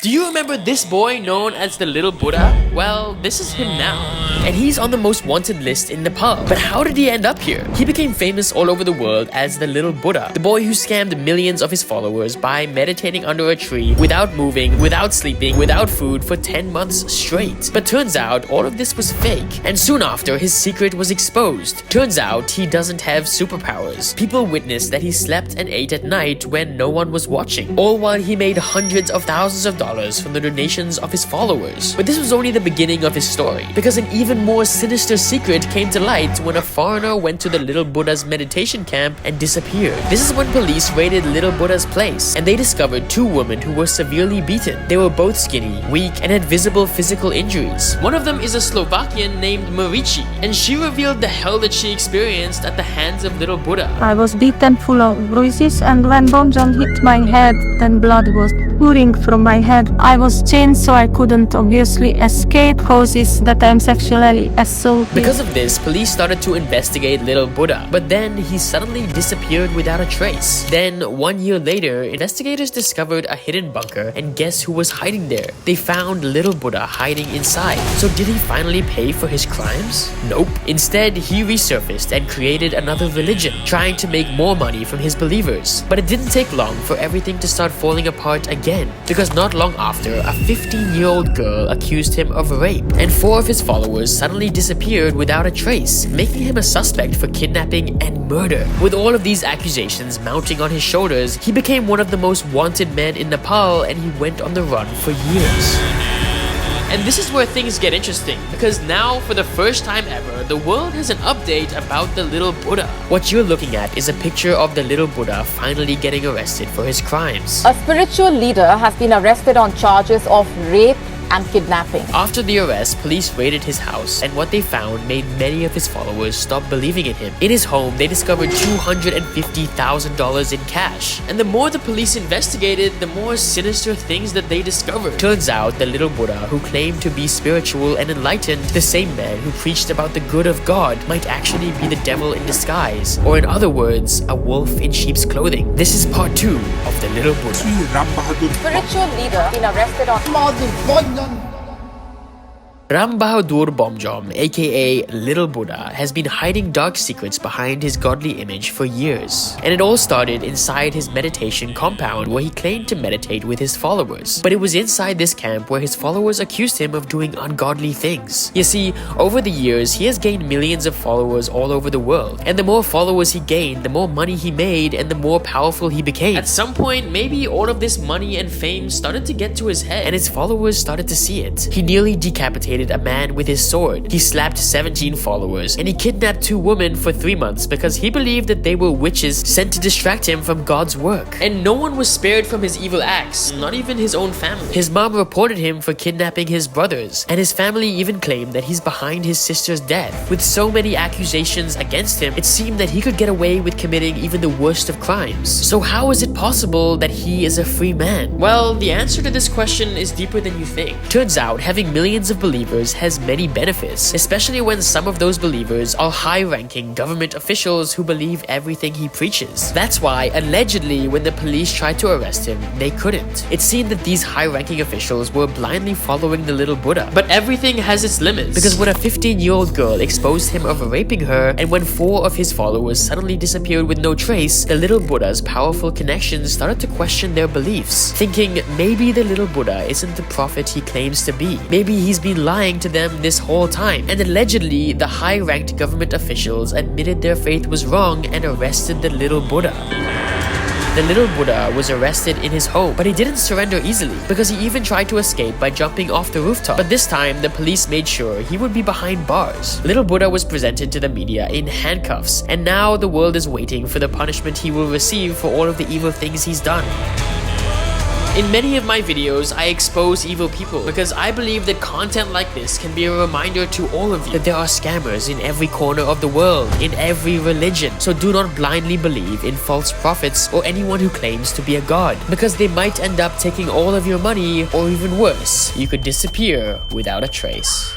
Do you remember this boy known as the Little Buddha? Well, this is him now. And he's on the most wanted list in Nepal. But how did he end up here? He became famous all over the world as the Little Buddha, the boy who scammed millions of his followers by meditating under a tree without moving, without sleeping, without food for 10 months straight. But turns out all of this was fake. And soon after, his secret was exposed. Turns out he doesn't have superpowers. People witnessed that he slept and ate at night when no one was watching, all while he made hundreds of thousands of dollars from the donations of his followers. But this was only the beginning of his story, because an even more sinister secret came to light when a foreigner went to the Little Buddha's meditation camp and disappeared. This is when police raided Little Buddha's place, and they discovered two women who were severely beaten. They were both skinny, weak, and had visible physical injuries. One of them is a Slovakian named Marici, and she revealed the hell that she experienced at the hands of Little Buddha. I was beaten full of bruises, and when Bomjan hit my head, then blood was pouring from my head. I was chained so I couldn't obviously escape. Causes that I'm sexually assaulted. Because of this, police started to investigate Little Buddha, but then he suddenly disappeared without a trace. Then, 1 year later, investigators discovered a hidden bunker, and guess who was hiding there? They found Little Buddha hiding inside. So did he finally pay for his crimes? Nope. Instead, he resurfaced and created another religion, trying to make more money from his believers. But it didn't take long for everything to start falling apart again, because not long after, a 15-year-old girl accused him of rape, and 4 of his followers suddenly disappeared without a trace, making him a suspect for kidnapping and murder. With all of these accusations mounting on his shoulders, he became one of the most wanted men in Nepal, and he went on the run for years. And this is where things get interesting, because now, for the first time ever, the world has an update about the Little Buddha. What you're looking at is a picture of the Little Buddha finally getting arrested for his crimes. A spiritual leader has been arrested on charges of rape and kidnapping. After the arrest, police raided his house, and what they found made many of his followers stop believing in him. In his home, they discovered $250,000 in cash. And the more the police investigated, the more sinister things that they discovered. Turns out the Little Buddha, who claimed to be spiritual and enlightened, the same man who preached about the good of God, might actually be the devil in disguise, or in other words, a wolf in sheep's clothing. This is part 2 of the Little Buddha. Ram Bahadur Spiritual leader been arrested on Ram Bahadur Bomjan, aka Little Buddha, has been hiding dark secrets behind his godly image for years. And it all started inside his meditation compound, where he claimed to meditate with his followers. But it was inside this camp where his followers accused him of doing ungodly things. You see, over the years, he has gained millions of followers all over the world. And the more followers he gained, the more money he made, and the more powerful he became. At some point, maybe all of this money and fame started to get to his head, and his followers started to see it. He nearly decapitated a man with his sword. He slapped 17 followers, and he kidnapped 2 women for 3 months because he believed that they were witches sent to distract him from God's work. And no one was spared from his evil acts, not even his own family. His mom reported him for kidnapping his brothers, and his family even claimed that he's behind his sister's death. With so many accusations against him, it seemed that he could get away with committing even the worst of crimes. So how is it possible that he is a free man? Well, the answer to this question is deeper than you think. Turns out, having millions of believers has many benefits, especially when some of those believers are high-ranking government officials who believe everything he preaches. That's why, allegedly, when the police tried to arrest him, they couldn't. It seemed that these high-ranking officials were blindly following the Little Buddha. But everything has its limits, because when a 15-year-old girl exposed him of raping her, and when 4 of his followers suddenly disappeared with no trace, the Little Buddha's powerful connections started to question their beliefs, thinking maybe the Little Buddha isn't the prophet he claims to be. Maybe he's been lying to them this whole time. And allegedly, the high-ranked government officials admitted their faith was wrong and arrested the Little Buddha. The Little Buddha was arrested in his home, but he didn't surrender easily, because he even tried to escape by jumping off the rooftop. But this time, the police made sure he would be behind bars. Little Buddha was presented to the media in handcuffs, and now the world is waiting for the punishment he will receive for all of the evil things he's done. In many of my videos, I expose evil people because I believe that content like this can be a reminder to all of you that there are scammers in every corner of the world, in every religion. So do not blindly believe in false prophets or anyone who claims to be a god, because they might end up taking all of your money, or even worse, you could disappear without a trace.